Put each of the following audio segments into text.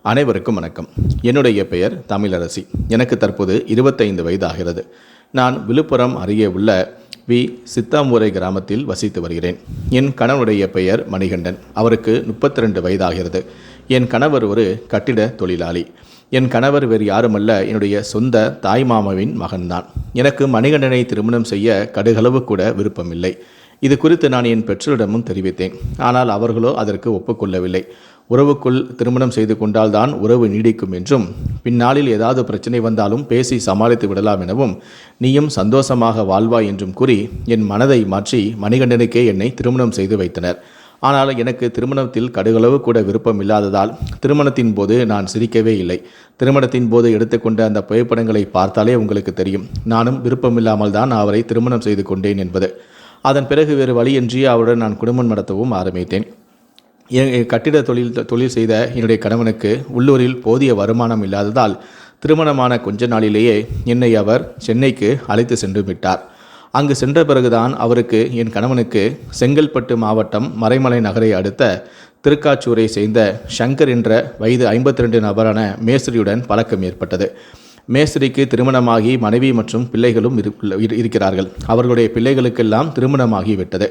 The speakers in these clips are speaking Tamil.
அனைவருக்கும் வணக்கம். என்னுடைய பெயர் தமிழரசி. எனக்கு தற்போது 25 வயதாகிறது. நான் விழுப்புரம் அருகே உள்ள சித்தாமூரை கிராமத்தில் வசித்து வருகிறேன். என் கணவனுடைய பெயர் மணிகண்டன். அவருக்கு 32 வயதாகிறது. என் கணவர் ஒரு கட்டிட தொழிலாளி. என் கணவர் வேறு யாருமல்ல, என்னுடைய சொந்த தாய்மாமாவின் மகன்தான். எனக்கு மணிகண்டனை திருமணம் செய்ய கடுகளவு கூட விருப்பமில்லை. இது குறித்து நான் என் பெற்றோரிடமும் தெரிவித்தேன். ஆனால் அவர்களோ அதற்கு ஒப்புக்கொள்ளவில்லை. உறவுக்குள் திருமணம் செய்து கொண்டால்தான் உறவு நீடிக்கும் என்றும், பின்னாளில் ஏதாவது பிரச்சனை வந்தாலும் பேசி சமாளித்து விடலாம் எனவும், நீயும் சந்தோஷமாக வாழ்வாய் என்றும் கூறி என் மனதை மாற்றி மணிகண்டனுக்கே என்னை திருமணம் செய்து வைத்தனர். ஆனால் எனக்கு திருமணத்தில் கடுகளவு கூட விருப்பம் இல்லாததால் திருமணத்தின் போது நான் சிரிக்கவே இல்லை. திருமணத்தின் போது எடுத்துக்கொண்ட அந்த புகைப்படங்களை பார்த்தாலே உங்களுக்கு தெரியும், நானும் விருப்பமில்லாமல் தான் அவரை திருமணம் செய்து கொண்டேன் என்பது. அதன் பிறகு வேறு வழியின்றி அவருடன் நான் குடும்பம் நடத்தவும் ஆரம்பித்தேன். கட்டிட தொழில் செய்த என்னுடைய கணவனுக்கு உள்ளூரில் போதிய வருமானம் இல்லாததால் திருமணமான கொஞ்ச நாளிலேயே என்னை அவர் சென்னைக்கு அழைத்து சென்று விட்டார். அங்கு சென்ற பிறகுதான் என் கணவனுக்கு செங்கல்பட்டு மாவட்டம் மறைமலை நகரை அடுத்த திருக்காச்சூரை சேர்ந்த சங்கர் என்ற வயது 52 நபரான மேஸ்திரியுடன் பழக்கம் ஏற்பட்டது. மேஸ்திரிக்கு திருமணமாகி மனைவி மற்றும் பிள்ளைகளும் இருக்கிறார்கள். அவர்களுடைய பிள்ளைகளுக்கெல்லாம் திருமணமாகிவிட்டது.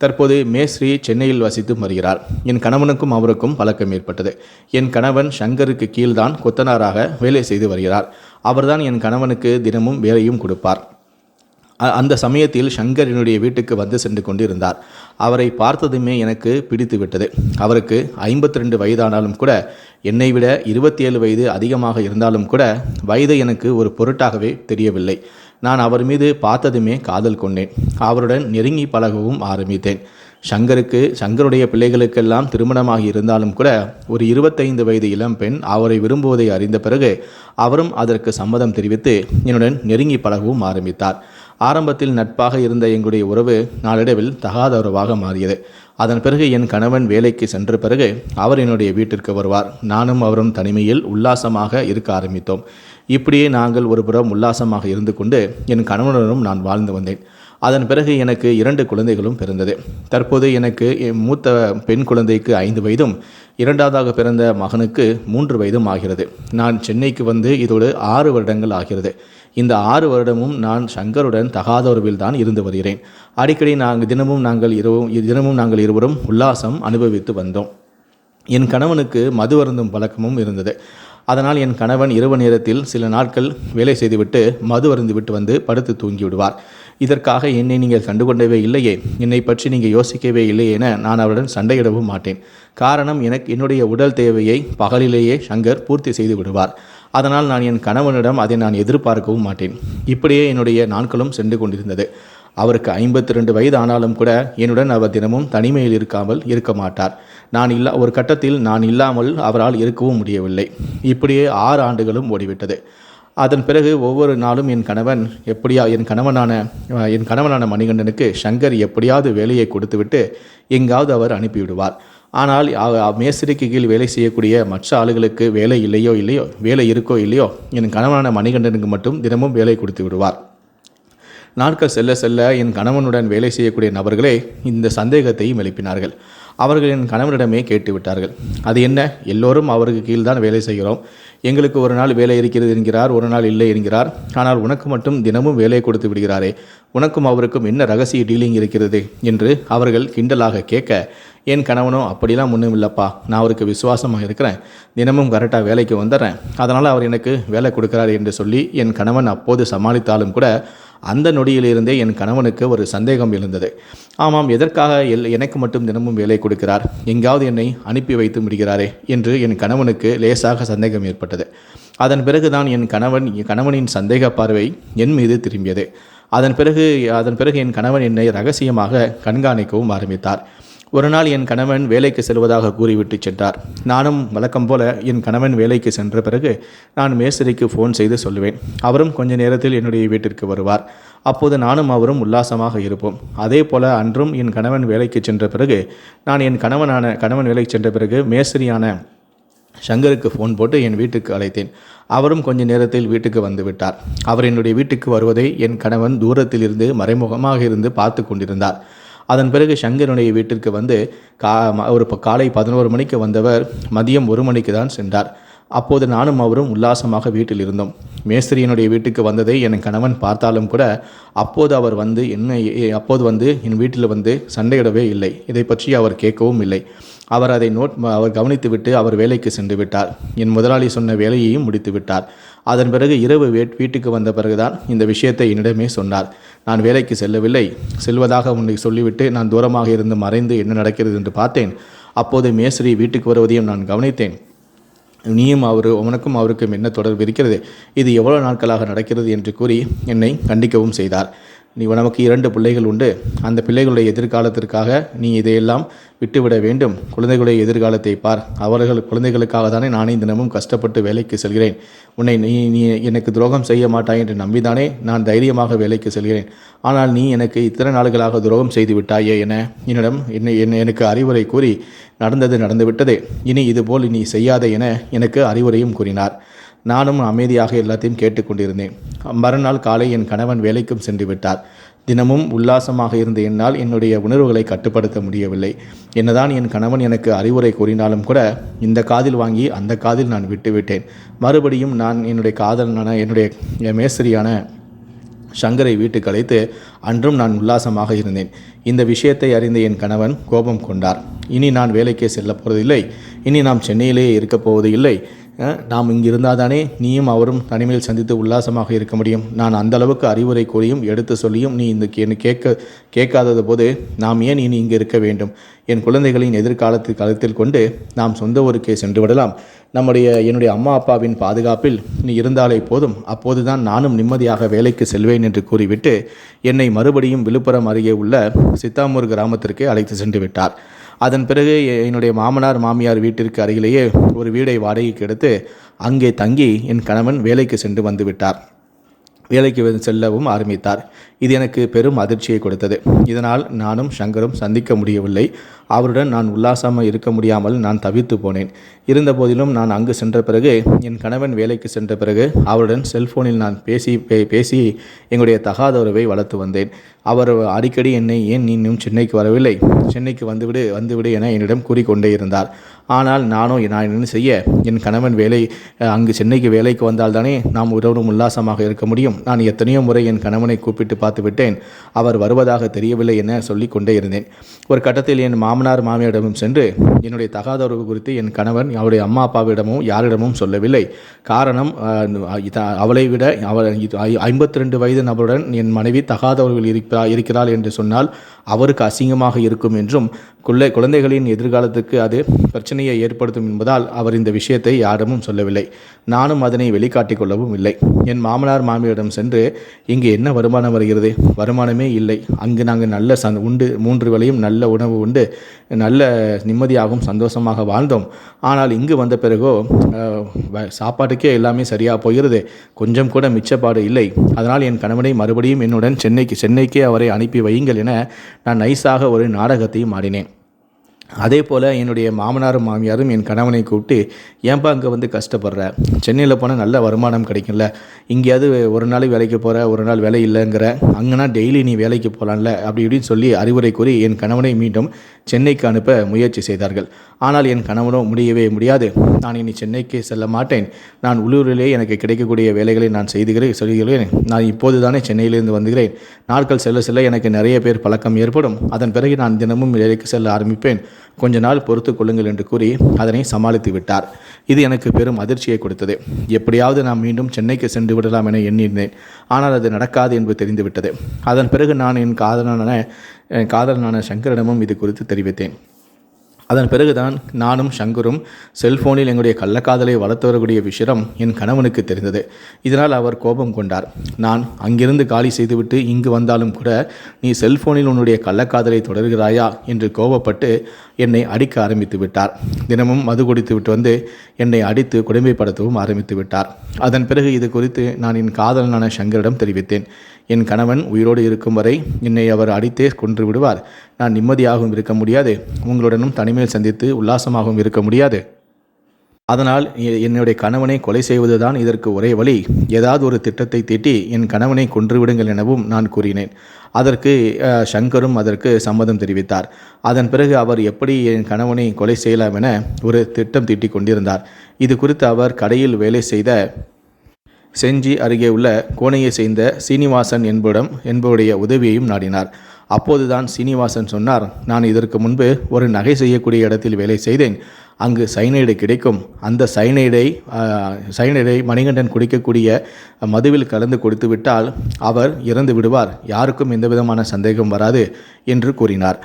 தற்போது மேஸ்திரி சென்னையில் வசித்து வருகிறார். என் கணவனுக்கும் அவருக்கும் பழக்கம் ஏற்பட்டது. என் கணவன் சங்கருக்கு கீழ்தான் கொத்தனாராக வேலை செய்து வருகிறார். அவர்தான் என் கணவனுக்கு தினமும் வேலையும் கொடுப்பார். அந்த சமயத்தில் சங்கர் என்னுடைய வீட்டுக்கு வந்து சென்று கொண்டிருந்தார். அவரை பார்த்ததுமே எனக்கு பிடித்து விட்டது. அவருக்கு 52 வயதானாலும் கூட என்னை விட 27 வயது அதிகமாக இருந்தாலும் கூட வயது எனக்கு ஒரு பொருட்டாகவே தெரியவில்லை. நான் அவர் மீது பார்த்ததுமே காதல் கொண்டேன். அவருடன் நெருங்கி பழகவும் ஆரம்பித்தேன். சங்கருடைய பிள்ளைகளுக்கெல்லாம் திருமணமாகி இருந்தாலும் கூட ஒரு 25 வயது இளம்பெண் அவரை விரும்புவதை அறிந்த பிறகு அவரும் அதற்கு சம்மதம் தெரிவித்து என்னுடன் நெருங்கி பழகவும் ஆரம்பித்தார். ஆரம்பத்தில் நட்பாக இருந்த எங்களுடைய உறவு நாளடைவில் தகாத உறவாக மாறியது. அதன் பிறகு என் கணவன் வேலைக்கு சென்ற பிறகு அவர் என்னுடைய வீட்டிற்கு வருவார். நானும் அவரும் தனிமையில் உல்லாசமாக இருக்க ஆரம்பித்தோம். இப்படியே நாங்கள் ஒருபுறம் உல்லாசமாக இருந்து கொண்டு என் கணவனுடனும் நான் வாழ்ந்து வந்தேன். அதன் பிறகு எனக்கு 2 குழந்தைகளும் பிறந்தது. தற்போது எனக்கு என் மூத்த பெண் குழந்தைக்கு 5 வயதும் இரண்டாவதாக பிறந்த மகனுக்கு 3 வயதும் ஆகிறது. நான் சென்னைக்கு வந்து இதோடு 6 வருடங்கள் ஆகிறது. இந்த 6 வருடமும் நான் சங்கருடன் தகாத உறவில் தான் இருந்து வருகிறேன். அடிக்கடி தினமும் நாங்கள் இருவரும் உல்லாசம் அனுபவித்து வந்தோம். என் கணவனுக்கு மது அருந்தும் பழக்கமும் இருந்தது. அதனால் என் கணவன் இரவு நேரத்தில் சில நாட்கள் வேலை செய்துவிட்டு மது அருந்து விட்டு வந்து படுத்து தூங்கி விடுவார். இதற்காக என்னை நீங்கள் கண்டுகொண்டவே இல்லையே, என்னை பற்றி நீங்கள் யோசிக்கவே இல்லையே என நான் அவருடன் சண்டையிடவும் மாட்டேன். காரணம், என்னுடைய உடல் தேவையை பகலிலேயே சங்கர் பூர்த்தி செய்து விடுவார். அதனால் நான் என் கணவனிடம் அதை நான் எதிர்பார்க்கவும் மாட்டேன். இப்படியே என்னுடைய நாட்களும் சென்று கொண்டிருந்தது. அவருக்கு 52 வயது ஆனாலும் கூட என்னுடன் அவர் தினமும் தனிமையில் இருக்க மாட்டார். ஒரு கட்டத்தில் நான் இல்லாமல் அவரால் இருக்கவும் முடியவில்லை. இப்படியே 6 ஆண்டுகளும் ஓடிவிட்டது. அதன் பிறகு ஒவ்வொரு நாளும் என் கணவனான மணிகண்டனுக்கு சங்கர் எப்படியாவது வேலையை கொடுத்துவிட்டு எங்காவது அவர் அனுப்பிவிடுவார். ஆனால் மேஸ்திரிக்கு கீழ் வேலை செய்யக்கூடிய மற்ற ஆளுகளுக்கு வேலை இருக்கோ இல்லையோ என் கணவனான மணிகண்டனுக்கு மட்டும் தினமும் வேலை கொடுத்து விடுவார். நாட்கள் செல்ல செல்ல என் கணவனுடன் வேலை செய்யக்கூடிய நபர்களே இந்த சந்தேகத்தையும் எழுப்பினார்கள். அவர்கள் என் கணவனிடமே கேட்டுவிட்டார்கள், அது என்ன, எல்லோரும் அவருக்கு கீழ்தான் வேலை செய்கிறோம், எங்களுக்கு ஒரு நாள் வேலை இருக்கிறது என்கிறார், ஒரு நாள் இல்லை என்கிறார். ஆனால் உனக்கு மட்டும் தினமும் வேலை கொடுத்து விடுகிறாரே, உனக்கும் அவருக்கும் என்ன ரகசிய டீலிங் இருக்கிறது என்று அவர்கள் கிண்டலாக கேட்க, என் கணவனும் அப்படிலாம் ஒன்றும் இல்லைப்பா, நான் அவருக்கு விசுவாசமாக இருக்கிறேன், தினமும் கரெக்டாக வேலைக்கு வந்துடுறேன், அதனால் அவர் எனக்கு வேலை கொடுக்குறாரு என்று சொல்லி என் கணவன் அப்போது சமாளித்தாலும் கூட அந்த நொடியிலிருந்தே என் கணவனுக்கு ஒரு சந்தேகம் எழுந்தது. ஆமாம், எதற்காக எனக்கு மட்டும் தினமும் வேலை கொடுக்கிறார், எங்காவது என்னை அனுப்பி வைத்து விடுகிறாரே என்று என் கணவனுக்கு லேசாக சந்தேகம் ஏற்பட்டது. அதன் பிறகுதான் என் கணவனின் சந்தேக பார்வை என் மீது திரும்பியது. அதன் பிறகு என் கணவன் என்னை ரகசியமாக கண்காணிக்கவும் ஆரம்பித்தார். ஒரு நாள் என் கணவன் வேலைக்கு செல்வதாக கூறிவிட்டு சென்றார். நானும் வழக்கம் போல என் கணவன் வேலைக்கு சென்ற பிறகு நான் மேஸ்திரிக்கு ஃபோன் செய்து சொல்லுவேன். அவரும் கொஞ்ச நேரத்தில் என்னுடைய வீட்டிற்கு வருவார். அப்போது நானும் அவரும் உல்லாசமாக இருப்போம். அதே போல அன்றும் என் கணவன் வேலைக்கு சென்ற பிறகு என் கணவன் வேலைக்கு சென்ற பிறகு மேஸ்திரியான சங்கருக்கு ஃபோன் போட்டு என் வீட்டுக்கு அழைத்தேன். அவரும் கொஞ்ச நேரத்தில் வீட்டுக்கு வந்து விட்டார். அவர் என்னுடைய வீட்டுக்கு வருவதை என் கணவன் தூரத்தில் இருந்து மறைமுகமாக இருந்து பார்த்து கொண்டிருந்தார். அதன் பிறகு சங்கருடைய வீட்டிற்கு வந்து காலை 11 மணிக்கு வந்தவர் மதியம் 1 மணிக்கு தான் சென்றார். அப்போது நானும் அவரும் உல்லாசமாக வீட்டில் இருந்தோம். மேஸ்திரியனுடைய வீட்டுக்கு வந்ததை என் கணவன் பார்த்தாலும் கூட அப்போது வந்து என் வீட்டில் வந்து சண்டையிடவே இல்லை. இதை பற்றி அவர் கேட்கவும் இல்லை. அவர் அதை அவர் கவனித்துவிட்டு அவர் வேலைக்கு சென்று விட்டார். என் முதலாளி சொன்ன வேலையையும் முடித்து விட்டார். அதன் பிறகு இரவு வீட்டுக்கு வந்த பிறகுதான் இந்த விஷயத்தை என்னிடமே சொன்னார். நான் வேலைக்கு செல்லவில்லை, செல்வதாக உன்னை சொல்லிவிட்டு நான் தூரமாக இருந்து மறைந்து என்ன நடக்கிறது என்று பார்த்தேன். அப்போது மேஸ்திரி வீட்டுக்கு வருவதையும் நான் கவனித்தேன். நீயும் உனக்கும் அவருக்கும் என்ன தொடர்பு இருக்கிறது, இது எவ்வளவு நாட்களாக நடக்கிறது என்று கூறி என்னை கண்டிக்கவும் செய்தார். நமக்கு 2 பிள்ளைகள் உண்டு. அந்த பிள்ளைகளுடைய எதிர்காலத்திற்காக நீ இதையெல்லாம் விட்டுவிட வேண்டும். குழந்தைகளுடைய எதிர்காலத்தை பார். குழந்தைகளுக்காக தானே நானே தினமும் கஷ்டப்பட்டு வேலைக்கு செல்கிறேன். நீ எனக்கு துரோகம் செய்ய மாட்டாய் என்று நம்பிதானே நான் தைரியமாக வேலைக்கு செல்கிறேன். ஆனால் நீ எனக்கு இத்தனை நாள்களாக துரோகம் செய்து விட்டாயே என எனக்கு அறிவுரை கூறி நடந்துவிட்டது, இனி இதுபோல் நீ செய்யாதே என எனக்கு அறிவுரையும் கூறினார். நானும் அமைதியாக எல்லாத்தையும் கேட்டுக்கொண்டிருந்தேன். மறுநாள் காலை என் கணவன் வேலைக்கும் சென்று விட்டார். தினமும் உல்லாசமாக இருந்த என்னால் என்னுடைய உணர்வுகளை கட்டுப்படுத்த முடியவில்லை. என்னதான் என் கணவன் எனக்கு அறிவுரை கூறினாலும் கூட இந்த காதில் வாங்கி அந்த காதில் நான் விட்டுவிட்டேன். மறுபடியும் நான் என்னுடைய மேஸ்திரியான சங்கரை வீட்டுக்கு அழைத்து அன்றும் நான் உல்லாசமாக இருந்தேன். இந்த விஷயத்தை அறிந்த என் கணவன் கோபம் கொண்டார். இனி நான் வேலைக்கே செல்ல போவதில்லை, இனி நாம் சென்னையிலேயே இருக்கப் போவது இல்லை. நாம் இங்கு இருந்தால்தானே நீயும் அவரும் தனிமையில் சந்தித்து உல்லாசமாக இருக்க முடியும். நான் அந்த அளவுக்கு அறிவுரை கூறியும் எடுத்து சொல்லியும் நீ இந்த கேட்காதது போது நாம் ஏன் இனி இங்கு இருக்க வேண்டும்? என் குழந்தைகளின் எதிர்காலத்தை கருத்தில் கொண்டு நாம் சொந்த ஊருக்கே சென்று விடலாம். என்னுடைய அம்மா அப்பாவின் பாதுகாப்பில் நீ இருந்தாலே போதும், அப்போதுதான் நானும் நிம்மதியாக வேலைக்கு செல்வேன் என்று கூறிவிட்டு என்னை மறுபடியும் விழுப்புரம் அருகே உள்ள சித்தாமூர் கிராமத்திற்கே அழைத்து சென்று விட்டார். அதன் பிறகு என்னுடைய மாமனார் மாமியார் வீட்டிற்கு அருகிலேயே ஒரு வீடை வாடகைக்கு எடுத்து அங்கே தங்கி என் கணவன் வேலைக்கு சென்று வந்து விட்டார். வேலைக்கு செல்லவும் ஆரம்பித்தார். இது எனக்கு பெரும் அதிர்ச்சியை கொடுத்தது. இதனால் நானும் சங்கரும் சந்திக்க முடியவில்லை. அவருடன் நான் உல்லாசமாக இருக்க முடியாமல் நான் தவித்து போனேன். இருந்தபோதிலும் நான் அங்கு சென்ற பிறகு என் கணவன் வேலைக்கு சென்ற பிறகு அவருடன் செல்போனில் நான் பேசி எங்களுடைய தகாத உறவை வளர்த்து வந்தேன். அவர் அடிக்கடி என்னை ஏன் நீ இன்னும் சென்னைக்கு வரவில்லை, சென்னைக்கு வந்துவிடு என என்னிடம் கூறிக்கொண்டே இருந்தார். ஆனால் நான் என்ன செய்ய, என் கணவன் அங்கு சென்னைக்கு வேலைக்கு வந்தால்தானே நாம் உறவும் உல்லாசமாக இருக்க முடியும். நான் எத்தனையோ முறை என் கணவனை கூப்பிட்டு பார்த்து விட்டேன். அவர் வருவதாக தெரியவில்லை என சொல்லி கொண்டே இருந்தேன். ஒரு கட்டத்தில் என் மாமனார் மாமியாரிடமும் சென்று என்னுடைய தகாத உறவு குறித்து என் கணவன் அவருடைய அம்மா அப்பாவிடமும் யாரிடமும் சொல்லவில்லை. காரணம், அவளை விட 52 வயது நபருடன் என் மனைவி தகாத உறவில் இருக்கிறாள் என்று சொன்னால் அவருக்கு அசிங்கமாக இருக்கும் என்றும் குழந்தைகளின் எதிர்காலத்துக்கு அது பிரச்சனையை ஏற்படுத்தும் என்பதால் அவர் இந்த விஷயத்தை யாரிடமும் சொல்லவில்லை. நானும் அதனை வெளிக்காட்டிக் கொள்ளவும் இல்லை. என் மாமனார் மாமியாரிடம் சென்று இங்கு என்ன வருமானம் வருகிறது? வருமானமே இல்லை. அங்கு நாங்கள் நல்ல உண்டு 3 வேளையும் நல்ல உணவு உண்டு நல்ல நிம்மதியாகவும் சந்தோஷமாக வாழ்ந்தோம். ஆனால் இங்கு வந்த பிறகோ சாப்பாட்டுக்கே எல்லாமே சரியாக போகிறது, கொஞ்சம் கூட மிச்சப்பாடு இல்லை. அதனால் என் கணவனை மறுபடியும் என்னுடன் சென்னைக்கே அவரை அனுப்பி வையுங்கள் என நான் நைஸாக ஒரு நாடகத்தையும் ஆடினேன். அதே போல் என்னுடைய மாமனாரும் மாமியாரும் என் கணவனை கூப்பிட்டு, ஏன்பா அங்கே வந்து கஷ்டப்படுற, சென்னையில் போனால் நல்ல வருமானம் கிடைக்கும்ல, இங்கேயாவது ஒரு நாள் வேலைக்கு போகிற ஒரு நாள் வேலை இல்லைங்கிற, அங்கேனா டெய்லி நீ வேலைக்கு போகலான்ல அப்படி இப்படின்னு சொல்லி அறிவுரை கூறி என் கணவனை மீண்டும் சென்னைக்கு அனுப்ப முயற்சி செய்தார்கள். ஆனால் என் கணவனோ முடியவே முடியாது, நான் இனி சென்னைக்கு செல்ல மாட்டேன், நான் உள்ளூரிலே எனக்கு கிடைக்கக்கூடிய வேலைகளை நான் சொல்கிறேன், நான் இப்போது தானே சென்னையிலிருந்து வந்துகிறேன், நாட்கள் செல்ல செல்ல எனக்கு நிறைய பேர் பழக்கம் ஏற்படும், அதன் பிறகு நான் தினமும் வேலைக்கு செல்ல ஆரம்பிப்பேன், கொஞ்ச நாள் பொறுத்து கொள்ளுங்கள் என்று கூறி அதனை சமாளித்து விட்டார். இது எனக்கு பெரும் அதிர்ச்சியை கொடுத்தது. எப்படியாவது நான் மீண்டும் சென்னைக்கு சென்று விடலாம் என எண்ணினேன். ஆனால் அது நடக்காது என்பது தெரிந்துவிட்டது. அதன் பிறகு நான் என் காதலனான சங்கரிடமும் இது குறித்து தெரிவித்தேன். அதன் பிறகுதான் நானும் சங்கரும் செல்போனில் எங்களுடைய கள்ளக்காதலை வளர்த்து வரக்கூடிய விஷயம் என் கணவனுக்கு தெரிந்தது. இதனால் அவர் கோபம் கொண்டார். நான் அங்கிருந்து காலி செய்துவிட்டு இங்கு வந்தாலும் கூட நீ செல்போனில் உன்னுடைய கள்ளக்காதலை தொடர்கிறாயா என்று கோபப்பட்டு என்னை அடிக்க ஆரம்பித்து விட்டார். தினமும் மது குடித்து விட்டு வந்து என்னை அடித்து கொடுமைப்படுத்தவும் ஆரம்பித்து விட்டார். அதன் பிறகு இது குறித்து நான் என் காதலனான சங்கரிடம் தெரிவித்தேன். என் கணவன் உயிரோடு இருக்கும் வரை என்னை அவர் அடித்தே கொன்று விடுவார். நான் நிம்மதியாகவும் இருக்க முடியாது, உங்களுடனும் தனிமையில் சந்தித்து உல்லாசமாகவும் இருக்க முடியாது. அதனால் என்னுடைய கணவனை கொலை செய்வதுதான் இதற்கு ஒரே வழி. ஏதாவது ஒரு திட்டத்தை தீட்டி என் கணவனை கொன்றுவிடுங்கள் எனவும் நான் கூறினேன். அதற்கு சங்கரும் அதற்கு சம்மதம் தெரிவித்தார். அதன் பிறகு அவர் எப்படி என் கணவனை கொலை செய்யலாம் என ஒரு திட்டம் தீட்டி கொண்டிருந்தார். இது குறித்து அவர் கடையில் வேலை செய்த செஞ்சி அருகே உள்ள கோணையை சேர்ந்த சீனிவாசன் என்பவருடைய உதவியையும் நாடினார். அப்போதுதான் சீனிவாசன் சொன்னார், நான் இதற்கு முன்பு ஒரு நகை செய்யக்கூடிய இடத்தில் வேலை செய்தேன். அங்கு சைனைடு கிடைக்கும். அந்த சைனைடை மணிகண்டன் குடிக்கக்கூடிய மதுவில் கலந்து கொடுத்து விட்டால் அவர் இறந்து விடுவார், யாருக்கும் எந்த விதமான சந்தேகம் வராது என்று கூறினார்.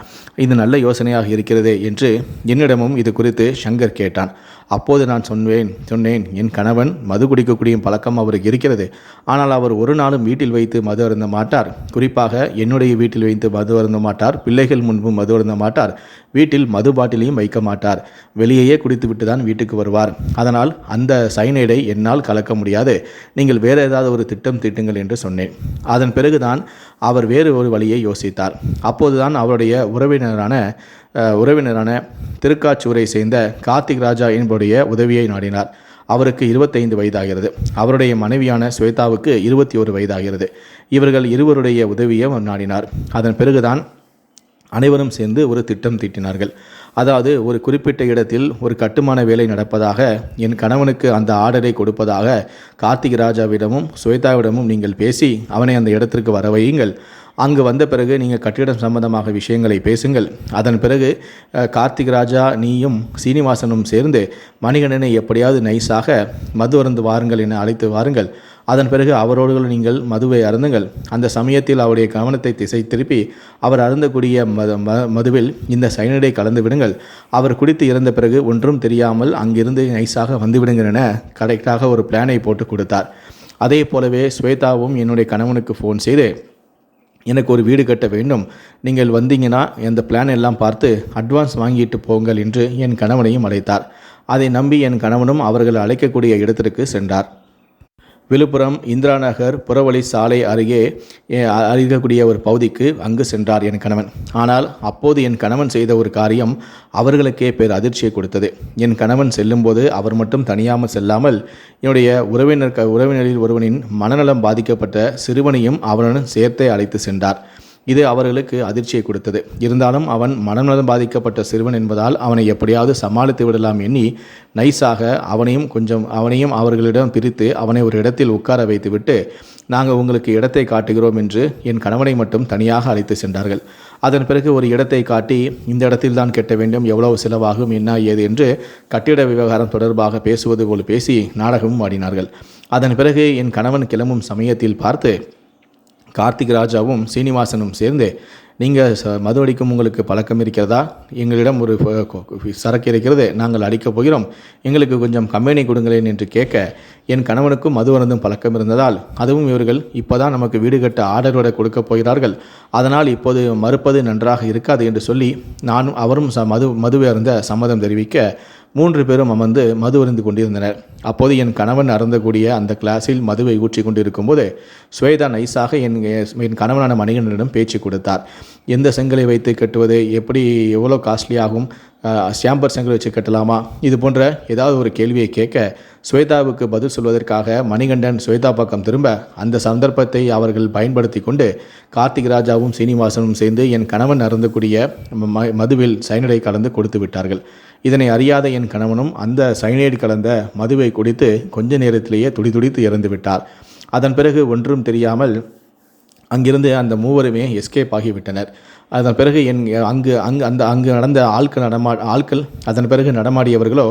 இது நல்ல யோசனையாக இருக்கிறது என்று என்னிடமும் இது குறித்து சங்கர் கேட்டான். அப்போது நான் சொன்னேன் என் கணவன் மது குடிக்கக்கூடிய பழக்கம் அவருக்கு இருக்கிறது. ஆனால் அவர் ஒரு நாளும் வீட்டில் வைத்து மது அருந்த மாட்டார். குறிப்பாக என்னுடைய வீட்டில் வைத்து மது அருந்த மாட்டார். பிள்ளைகள் முன்பு மது அருந்த மாட்டார். வீட்டில் மது பாட்டிலையும் வைக்க மாட்டார். வெளியேயே குடித்துவிட்டு தான் வீட்டுக்கு வருவார். அதனால் அந்த சைனைடை என்னால் கலக்க முடியாது. நீங்கள் வேறு ஏதாவது ஒரு திட்டம் தீட்டுங்கள் என்று சொன்னேன். அதன் பிறகுதான் அவர் வேறு ஒரு வழியை யோசித்தார். அப்போதுதான் அவருடைய உறவினரான திருக்காச்சூரை சேர்ந்த கார்த்திக் ராஜா என்பவருடைய உதவியை நாடினார். அவருக்கு 25 வயதாகிறது. அவருடைய மனைவியான ஸ்வேதாவுக்கு 21 வயதாகிறது. இவர்கள் இருவருடைய உதவியை நாடினார். அதன் பிறகுதான் அனைவரும் சேர்ந்து ஒரு திட்டம் தீட்டினார்கள். அதாவது ஒரு குறிப்பிட்ட இடத்தில் ஒரு கட்டுமான வேலை நடப்பதாக என் கணவனுக்கு அந்த ஆர்டரை கொடுப்பதாக கார்த்திக் ராஜாவிடமும் ஸ்வேதாவிடமும் நீங்கள் பேசி அவனை அந்த இடத்திற்கு வர வையுங்கள். அங்கு வந்த பிறகு நீங்கள் கட்டிடம் சம்பந்தமாக விஷயங்களை பேசுங்கள். அதன் பிறகு கார்த்திக் ராஜா, நீயும் சீனிவாசனும் சேர்ந்து மணிகண்டனை எப்படியாவது நைஸாக மது அருந்து வாருங்கள் என அழைத்து வாருங்கள். அதன் பிறகு அவரோடு நீங்கள் மதுவை அருந்துங்கள். அந்த சமயத்தில் அவருடைய கவனத்தை திசை திருப்பி அவர் அருந்தக்கூடிய மதுவில் இந்த சைனடை கலந்து விடுங்கள். அவர் குடித்து இறந்த பிறகு ஒன்றும் தெரியாமல் அங்கிருந்து நைஸாக வந்துவிடுங்கள் என கரெக்டாக ஒரு பிளானை போட்டு கொடுத்தார். அதே போலவே ஸ்வேதாவும் என்னுடைய கணவனுக்கு ஃபோன் செய்து, எனக்கு ஒரு வீடு கட்ட வேண்டும், நீங்கள் வந்தீங்கன்னா அந்த பிளான் எல்லாம் பார்த்து அட்வான்ஸ் வாங்கிட்டு போங்கள் என்று என் கணவனையும் அழைத்தார். அதை நம்பி என் கணவனும் அவர்கள் அழைக்கக்கூடிய இடத்திற்கு சென்றார். விழுப்புரம் இந்திரா நகர் புறவழி சாலை அருகே இருக்கக்கூடிய ஒரு பகுதிக்கு அங்கு சென்றார் என் கணவன். ஆனால் அப்போது என் கணவன் செய்த ஒரு காரியம் அவர்களுக்கே பேர் அதிர்ச்சியை கொடுத்தது. என் கணவன் செல்லும்போது அவர் மட்டும் தனியாமல் செல்லாமல் என்னுடைய உறவினரில் ஒருவனின் மனநலம் பாதிக்கப்பட்ட சிறுவனையும் அவனுடன் சேர்த்தே அழைத்து சென்றார். இது அவர்களுக்கு அதிர்ச்சியை கொடுத்தது. இருந்தாலும் அவன் மனநலம் பாதிக்கப்பட்ட சிறுவன் என்பதால் அவனை எப்படியாவது சமாளித்து விடலாம் எண்ணி நைஸாக அவனையும் அவர்களிடம் பிரித்து அவனை ஒரு இடத்தில் உட்கார வைத்துவிட்டு, நாங்கள் உங்களுக்கு இடத்தை காட்டுகிறோம் என்று என் கணவனை மட்டும் தனியாக அழைத்து சென்றார்கள். அதன் பிறகு ஒரு இடத்தை காட்டி, இந்த இடத்தில் தான் கட்ட வேண்டும், எவ்வளவு செலவாகும், என்ன ஏது என்று கட்டிட விவகாரம் தொடர்பாக பேசுவது போல் பேசி நாடகமும் ஆடினார்கள். அதன் பிறகு என் கணவன் கிளம்பும் சமயத்தில் பார்த்து கார்த்திக் ராஜாவும் சீனிவாசனும் சேர்ந்து, நீங்கள் மது அடிக்கும் உங்களுக்கு பழக்கம் இருக்கிறதா? எங்களிடம் ஒரு சரக்கு இருக்கிறது, நாங்கள் அடிக்கப் போகிறோம், எங்களுக்கு கொஞ்சம் கம்பெனி கொடுங்களேன் என்று கேட்க, என் கணவனுக்கும் மது அருந்தும் பழக்கம் இருந்ததால் அதுவும் இவர்கள் இப்போதான் நமக்கு வீடு கட்ட ஆர்டரோடு கொடுக்கப் போகிறார்கள், அதனால் இப்போது மறுப்பது நன்றாக இருக்காது என்று சொல்லி நானும் அவரும் மதுவை அருந்த சம்மதம் தெரிவிக்க 3 பேரும் அமர்ந்து மது அருந்து கொண்டிருந்தனர். அப்போது என் கணவன் அருந்தக்கூடிய அந்த கிளாஸில் மதுவை ஊற்றி கொண்டிருக்கும் போது ஸ்வேதா நைஸாக என் கணவனான மணிகண்டனிடம் பேச்சு கொடுத்தார். எந்த செங்கலை வைத்து கட்டுவது, எப்படி, எவ்வளோ காஸ்ட்லி ஆகும், ஸ்டாம்பர் செங்கல் வச்சு கட்டலாமா, இது போன்ற ஏதாவது ஒரு கேள்வியை கேட்க ஸ்வேதாவுக்கு பதில் சொல்வதற்காக மணிகண்டன் ஸ்வேதா பக்கம் திரும்ப அந்த சந்தர்ப்பத்தை அவர்கள் பயன்படுத்தி கொண்டு கார்த்திக் ராஜாவும் சீனிவாசனும் சேர்ந்து என் கணவன் அருந்தக்கூடிய மதுவில் சைனடை கலந்து கொடுத்து விட்டார்கள். இதனை அறியாத என் கணவனும் அந்த சைனைடு கலந்த மதுவை குடித்து கொஞ்ச நேரத்திலேயே துடிதுடித்து இறந்து விட்டார். அதன் பிறகு ஒன்றும் தெரியாமல் அங்கிருந்து அந்த மூவருமே எஸ்கேப் ஆகிவிட்டனர். அதன் பிறகு அங்கு நடந்த ஆட்கள் அதன் பிறகு நடமாடியவர்களோ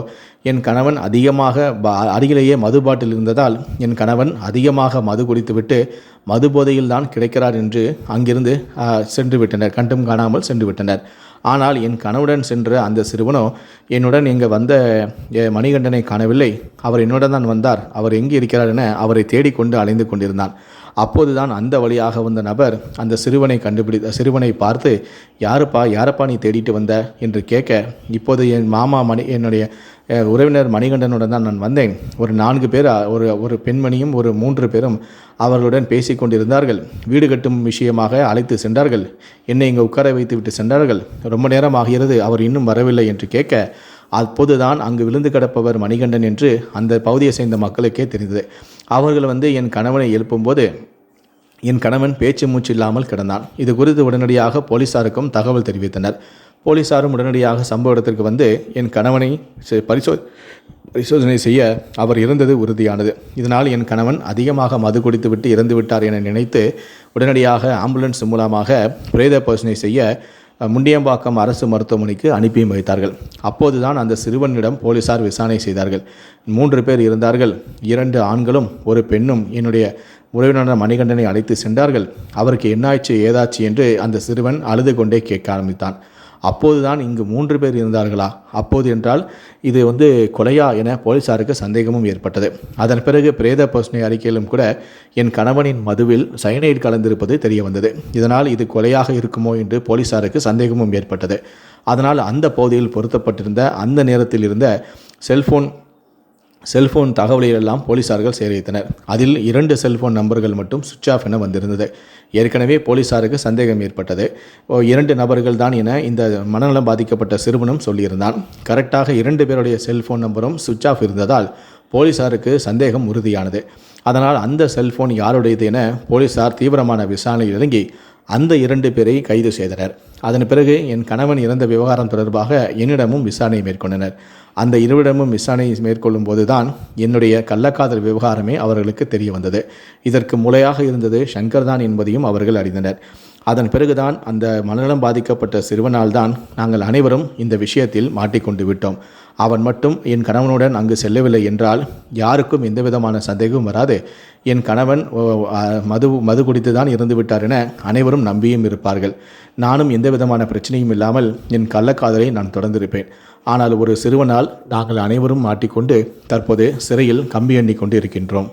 என் கணவன் அதிகமாக அருகிலேயே மது பாட்டில் இருந்ததால் என் கணவன் அதிகமாக மது குடித்துவிட்டு மது போதையில் தான் கிடைக்கிறார் என்று அங்கிருந்து சென்று விட்டனர், கண்டும் காணாமல் சென்று விட்டனர். ஆனால் என் கணவுடன் சென்ற அந்த சிறுவனோ என்னுடன் இங்கே வந்த மணிகண்டனை காணவில்லை, அவர் என்னுடன் தான் வந்தார், அவர் எங்கே இருக்கிறார் என அவரை தேடிக்கொண்டு அலைந்து கொண்டிருந்தான். அப்போதுதான் அந்த வழியாக வந்த நபர் அந்த சிறுவனை பார்த்து, யாரப்பா நீ தேடிட்டு வந்த என்று கேட்க, இப்போது என் மாமா என்னுடைய உறவினர் மணிகண்டனுடன் தான் நான் வந்தேன். ஒரு 4 பேர், ஒரு பெண்மணியும் ஒரு 3 பேரும் அவர்களுடன் பேசி கொண்டிருந்தார்கள். வீடு கட்டும் விஷயமாக அழைத்து சென்றார்கள். என்னை இங்கே உட்கார வைத்து விட்டு சென்றார்கள். ரொம்ப நேரம் ஆகிறது, அவர் இன்னும் வரவில்லை என்று கேட்க, அப்போதுதான் அங்கு விழுந்து கிடப்பவர் மணிகண்டன் என்று அந்த பகுதியை சேர்ந்த மக்களுக்கே தெரிந்தது. அவர்கள் என் கணவனை எழுப்பும்போது என் கணவன் பேச்சு மூச்சு இல்லாமல் கிடந்தான். இது குறித்து உடனடியாக போலீசாருக்கும் தகவல் தெரிவித்தனர். போலீசாரும் உடனடியாக சம்பவ இடத்திற்கு என் கணவனை பரிசோதனை செய்ய அவர் இறந்தது உறுதியானது. இதனால் என் கணவன் அதிகமாக மது குடித்துவிட்டு இறந்து விட்டார் என நினைத்து உடனடியாக ஆம்புலன்ஸ் மூலமாக பிரேத பரிசோதனை செய்ய முண்டியம்பாக்கம் அரசு மருத்துவமனைக்கு அனுப்பியும் வைத்தார்கள். அப்போதுதான் அந்த சிறுவனிடம் போலீசார் விசாரணை செய்தார்கள். 3 பேர் இருந்தார்கள். 2 ஆண்களும் ஒரு பெண்ணும் என்னுடைய உறவினர் மணிகண்டனை அழைத்து சென்றார்கள். அவருக்கு என்னாச்சு ஏதாச்சு என்று அந்த சிறுவன் அழுது கொண்டே கேட்க ஆரம்பித்தான். அப்போதுதான் இங்கு 3 பேர் இருந்தார்களா, அப்போது என்றால் இது கொலையா என போலீசாருக்கு சந்தேகமும் ஏற்பட்டது. அதன் பிறகு பிரேத பரிசோதனை அறிக்கையிலும் கூட என் கணவனின் மதுவில் சயனைடு கலந்திருப்பது தெரிய வந்தது. இதனால் இது கொலையாக இருக்குமோ என்று போலீசாருக்கு சந்தேகமும் ஏற்பட்டது. அதனால் அந்த பகுதியில் பொருத்தப்பட்டிருந்த அந்த நேரத்தில் இருந்த செல்போன் தகவலையெல்லாம் போலீசார்கள் சேகரித்தனர். அதில் 2 செல்போன் நம்பர்கள் மட்டும் சுவிட்ச் ஆஃப் என வந்திருந்தது. ஏற்கனவே போலீசாருக்கு சந்தேகம் ஏற்பட்டது. 2 நபர்கள் தான் என இந்த மனநலம் பாதிக்கப்பட்ட சிறுவனும் சொல்லியிருந்தான். கரெக்டாக 2 பேருடைய செல்போன் நம்பரும் சுவிட்ச் ஆஃப் இருந்ததால் போலீசாருக்கு சந்தேகம் உறுதியானது. அதனால் அந்த செல்போன் யாருடையது என போலீசார் தீவிரமான விசாரணையில் இறங்கி அந்த 2 பேரை கைது செய்தனர். அதன் பிறகு என் கணவன் இறந்த விவகாரம் தொடர்பாக என்னிடமும் விசாரணை மேற்கொண்டனர். அந்த இருவரிடமும் விசாரணை மேற்கொள்ளும் போதுதான் என்னுடைய கள்ளக்காதல் விவகாரமே அவர்களுக்கு தெரிய வந்தது. இதற்கு மூளையாக இருந்தது சங்கர் தான் என்பதையும் அவர்கள் அறிந்தனர். அதன் பிறகுதான் அந்த மனநலம் பாதிக்கப்பட்ட சிறுவனால் தான் நாங்கள் அனைவரும் இந்த விஷயத்தில் மாட்டிக்கொண்டு விட்டோம். அவன் மட்டும் என் கணவனுடன் அங்கு செல்லவில்லை என்றால் யாருக்கும் எந்த விதமான சந்தேகமும் வராது. என் கணவன் மது குடித்து தான் இறந்து விட்டார் என அனைவரும் நம்பியும் இருப்பார்கள். நானும் எந்த விதமான பிரச்சனையும் இல்லாமல் என் கள்ளக்காதலை நான் தொடர்ந்திருப்பேன். ஆனால் ஒரு சிறுவனால் நாங்கள் அனைவரும் மாட்டிக்கொண்டு தற்போது சிறையில் கம்பி எண்ணி கொண்டு இருக்கின்றோம்.